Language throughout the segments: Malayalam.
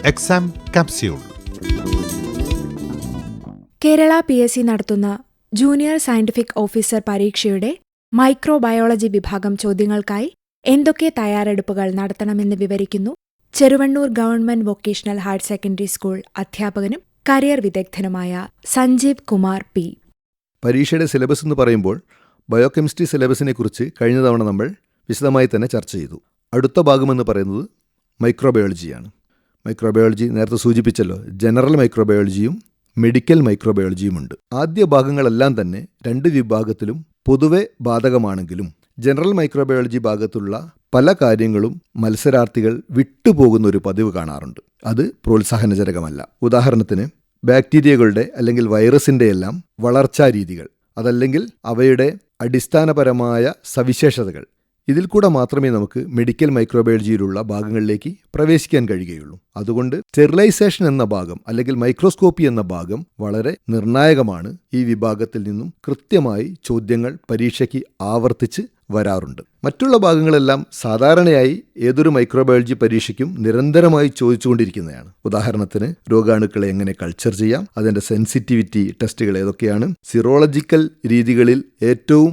Exam capsule. കേരള PSC നടത്തുന്ന ജൂനിയർ സയന്റിഫിക് ഓഫീസർ പരീക്ഷയുടെ മൈക്രോബയോളജി വിഭാഗം ചോദ്യങ്ങൾക്കായി എന്തൊക്കെ തയ്യാറെടുപ്പുകൾ നടത്തണമെന്ന് വിവരിക്കുന്നു Cheruvannur government vocational higher secondary school അധ്യാപകനും കരിയർ വിദഗ്ധനുമായ സഞ്ജീവ് കുമാർ പി. പരീക്ഷയുടെ സിലബസ് എന്ന് പറയുമ്പോൾ ബയോകെമിസ്ട്രി സിലബസിനെക്കുറിച്ച് കഴിഞ്ഞ തവണ നമ്മൾ വിശദമായി തന്നെ ചർച്ച ചെയ്തു. അടുത്ത ഭാഗമെന്ന് പറയുന്നത് മൈക്രോബയോളജിയാണ്. മൈക്രോബയോളജി നേരത്തെ സൂചിപ്പിച്ചല്ലോ, ജനറൽ മൈക്രോബയോളജിയും മെഡിക്കൽ മൈക്രോബയോളജിയുമുണ്ട്. ആദ്യ ഭാഗങ്ങളെല്ലാം തന്നെ രണ്ട് വിഭാഗത്തിലും പൊതുവെ ബാധകമാണെങ്കിലും ജനറൽ മൈക്രോബയോളജി ഭാഗത്തുള്ള പല കാര്യങ്ങളും മത്സരാർത്ഥികൾ വിട്ടുപോകുന്ന ഒരു പതിവ് കാണാറുണ്ട്. അത് പ്രോത്സാഹനജനകമല്ല. ഉദാഹരണത്തിന് ബാക്ടീരിയകളുടെ അല്ലെങ്കിൽ വൈറസിൻ്റെ എല്ലാം വളർച്ചാ രീതികൾ, അതല്ലെങ്കിൽ അവയുടെ അടിസ്ഥാനപരമായ സവിശേഷതകൾ, ഇതിൽ കൂടെ മാത്രമേ നമുക്ക് മെഡിക്കൽ മൈക്രോബയോളജിയിലുള്ള ഭാഗങ്ങളിലേക്ക് പ്രവേശിക്കാൻ കഴിയുകയുള്ളൂ. അതുകൊണ്ട് സ്റ്റെറിലൈസേഷൻ എന്ന ഭാഗം അല്ലെങ്കിൽ മൈക്രോസ്കോപ്പി എന്ന ഭാഗം വളരെ നിർണായകമാണ്. ഈ വിഭാഗത്തിൽ നിന്നും കൃത്യമായി ചോദ്യങ്ങൾ പരീക്ഷയ്ക്ക് ആവർത്തിച്ച് വരാറുണ്ട്. മറ്റുള്ള ഭാഗങ്ങളെല്ലാം സാധാരണയായി ഏതൊരു മൈക്രോബയോളജി പരീക്ഷയ്ക്കും നിരന്തരമായി ചോദിച്ചുകൊണ്ടിരിക്കുന്നതാണ്. ഉദാഹരണത്തിന് രോഗാണുക്കളെ എങ്ങനെ കൾച്ചർ ചെയ്യാം, അതിൻ്റെ സെൻസിറ്റിവിറ്റി ടെസ്റ്റുകൾ ഏതൊക്കെയാണ്, സിറോളജിക്കൽ രീതികളിൽ ഏറ്റവും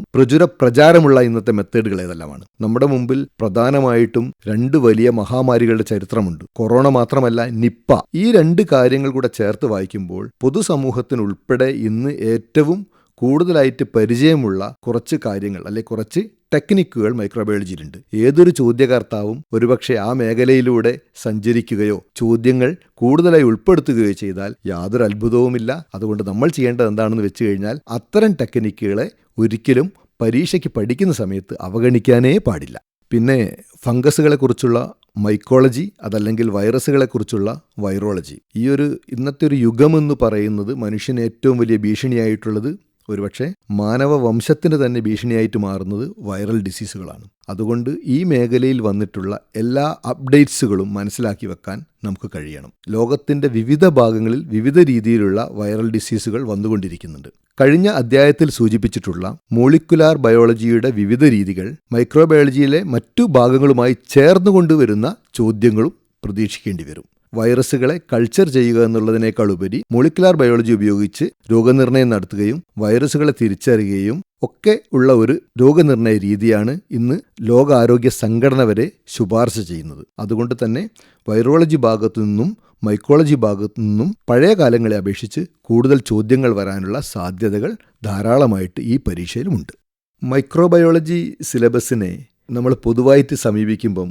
പ്രചാരമുള്ള ഇന്നത്തെ മെത്തേഡുകൾ ഏതെല്ലാമാണ്. നമ്മുടെ മുമ്പിൽ പ്രധാനമായിട്ടും രണ്ട് വലിയ മഹാമാരികളുടെ ചരിത്രമുണ്ട്. കൊറോണ മാത്രമല്ല, നിപ്പ. ഈ രണ്ട് കാര്യങ്ങൾ കൂടെ ചേർത്ത് വായിക്കുമ്പോൾ പൊതുസമൂഹത്തിനുൾപ്പെടെ ഇന്ന് ഏറ്റവും കൂടുതലായിട്ട് പരിചയമുള്ള കുറച്ച് കാര്യങ്ങൾ അല്ലെങ്കിൽ കുറച്ച് ടെക്നിക്കുകൾ മൈക്രോബയോളജിയിലുണ്ട്. ഏതൊരു ചോദ്യകർത്താവും ഒരുപക്ഷെ ആ മേഖലയിലൂടെ സഞ്ചരിക്കുകയോ ചോദ്യങ്ങൾ കൂടുതലായി ഉൾപ്പെടുത്തുകയോ ചെയ്താൽ യാതൊരു അത്ഭുതവുമില്ല. അതുകൊണ്ട് നമ്മൾ ചെയ്യേണ്ടത് എന്താണെന്ന് വെച്ച് കഴിഞ്ഞാൽ അത്തരം ടെക്നിക്കുകളെ ഒരിക്കലും പരീക്ഷയ്ക്ക് പഠിക്കുന്ന സമയത്ത് അവഗണിക്കാനേ പാടില്ല. പിന്നെ ഫംഗസുകളെക്കുറിച്ചുള്ള മൈക്കോളജി, അതല്ലെങ്കിൽ വൈറസുകളെക്കുറിച്ചുള്ള വൈറോളജി. ഈ ഇന്നത്തെ ഒരു യുഗമെന്ന് പറയുന്നത് മനുഷ്യന് ഏറ്റവും വലിയ ഭീഷണിയായിട്ടുള്ളത്, ഒരുപക്ഷെ മാനവ വംശത്തിന് തന്നെ ഭീഷണിയായിട്ട് മാറുന്നത് വൈറൽ ഡിസീസുകളാണ്. അതുകൊണ്ട് ഈ മേഖലയിൽ വന്നിട്ടുള്ള എല്ലാ അപ്ഡേറ്റ്സുകളും മനസ്സിലാക്കി വെക്കാൻ നമുക്ക് കഴിയണം. ലോകത്തിൻ്റെ വിവിധ ഭാഗങ്ങളിൽ വിവിധ രീതിയിലുള്ള വൈറൽ ഡിസീസുകൾ വന്നുകൊണ്ടിരിക്കുന്നുണ്ട്. കഴിഞ്ഞ അധ്യായത്തിൽ സൂചിപ്പിച്ചിട്ടുള്ള മോളിക്കുലാർ ബയോളജിയുടെ വിവിധ രീതികൾ മൈക്രോബയോളജിയിലെ മറ്റു ഭാഗങ്ങളുമായി ചേർന്നുകൊണ്ടുവരുന്ന ചോദ്യങ്ങളും പ്രതീക്ഷിക്കേണ്ടി വരും. വൈറസുകളെ കൾച്ചർ ചെയ്യുക എന്നുള്ളതിനേക്കാൾ ഉപരി മോളിക്കുലാർ ബയോളജി ഉപയോഗിച്ച് രോഗനിർണയം നടത്തുകയും വൈറസുകളെ തിരിച്ചറിയുകയും ഒക്കെ ഉള്ള ഒരു രോഗനിർണയ രീതിയാണ് ഇന്ന് ലോകാരോഗ്യ സംഘടന വരെ ശുപാർശ ചെയ്യുന്നത്. അതുകൊണ്ട് തന്നെ വൈറോളജി ഭാഗത്തു നിന്നും മൈക്കോളജി ഭാഗത്തു നിന്നും പഴയ കാലങ്ങളെ അപേക്ഷിച്ച് കൂടുതൽ ചോദ്യങ്ങൾ വരാനുള്ള സാധ്യതകൾ ധാരാളമായിട്ട് ഈ പരീക്ഷയിലുമുണ്ട്. മൈക്രോബയോളജി സിലബസിനെ നമ്മൾ പൊതുവായിട്ട് സമീപിക്കുമ്പം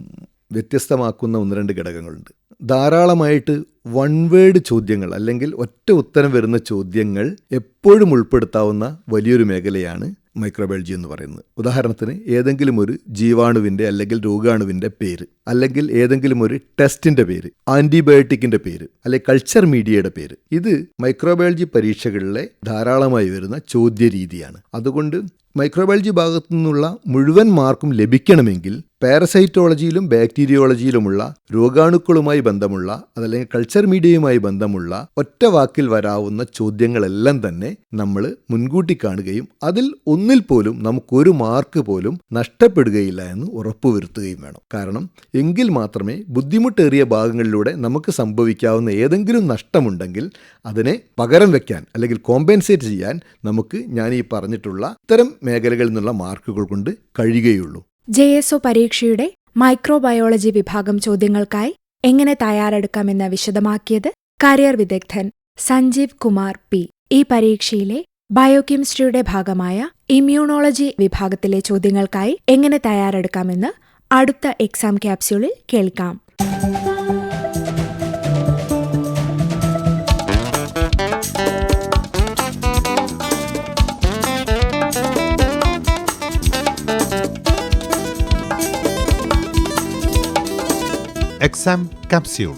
വ്യത്യസ്തമാക്കുന്ന ഒന്ന് രണ്ട് ഘടകങ്ങളുണ്ട്. ധാരാളമായിട്ട് വൺ വേഡ് ചോദ്യങ്ങൾ അല്ലെങ്കിൽ ഒറ്റ ഉത്തരം വരുന്ന ചോദ്യങ്ങൾ എപ്പോഴും ഉൾപ്പെടുത്താവുന്ന വലിയൊരു മേഖലയാണ് മൈക്രോബയോളജി എന്ന് പറയുന്നത്. ഉദാഹരണത്തിന് ഏതെങ്കിലും ഒരു ജീവാണുവിൻ്റെ അല്ലെങ്കിൽ രോഗാണുവിൻ്റെ പേര്, അല്ലെങ്കിൽ ഏതെങ്കിലും ഒരു ടെസ്റ്റിൻ്റെ പേര്, ആൻറ്റിബയോട്ടിക്കിൻ്റെ പേര്, അല്ലെങ്കിൽ കൾച്ചർ മീഡിയയുടെ പേര്. ഇത് മൈക്രോബയോളജി പരീക്ഷകളിലെ ധാരാളമായി വരുന്ന ചോദ്യരീതിയാണ്. അതുകൊണ്ട് മൈക്രോബയോളജി ഭാഗത്തു നിന്നുള്ള മുഴുവൻ മാർക്കും ലഭിക്കണമെങ്കിൽ പാരസൈറ്റോളജിയിലും ബാക്ടീരിയോളജിയിലുമുള്ള രോഗാണുക്കളുമായി ബന്ധമുള്ള, അതല്ലെങ്കിൽ കൾച്ചർ മീഡിയയുമായി ബന്ധമുള്ള ഒറ്റ വാക്കിൽ വരാവുന്ന ചോദ്യങ്ങളെല്ലാം തന്നെ നമ്മൾ മുൻകൂട്ടി കാണുകയും അതിൽ ഒന്നിൽ പോലും നമുക്കൊരു മാർക്ക് പോലും നഷ്ടപ്പെടുകയില്ല എന്ന് ഉറപ്പുവരുത്തുകയും വേണം. കാരണം എങ്കിൽ മാത്രമേ ബുദ്ധിമുട്ടേറിയ ഭാഗങ്ങളിലൂടെ നമുക്ക് സംഭവിക്കാവുന്ന ഏതെങ്കിലും നഷ്ടമുണ്ടെങ്കിൽ അതിനെ പകരം വയ്ക്കാൻ അല്ലെങ്കിൽ കോമ്പൻസേറ്റ് ചെയ്യാൻ നമുക്ക് ഞാൻ ഈ പറഞ്ഞിട്ടുള്ള ഇത്തരം മേഖലകളിൽ നിന്നുള്ള മാർക്കുകൾ കൊണ്ട് കഴിയുകയുള്ളൂ. JSO പരീക്ഷയുടെ മൈക്രോബയോളജി വിഭാഗം ചോദ്യങ്ങൾക്കായി എങ്ങനെ തയ്യാറെടുക്കാമെന്ന് വിശദമാക്കിയത് കരിയർ വിദഗ്ധൻ സഞ്ജീവ് കുമാർ പി. ഈ പരീക്ഷയിലെ ബയോകെമിസ്ട്രിയുടെ ഭാഗമായ ഇമ്മ്യൂണോളജി വിഭാഗത്തിലെ ചോദ്യങ്ങൾക്കായി എങ്ങനെ തയ്യാറെടുക്കാമെന്ന് അടുത്ത എക്സാം ക്യാപ്സ്യൂളിൽ കേൾക്കാം. Exam capsule.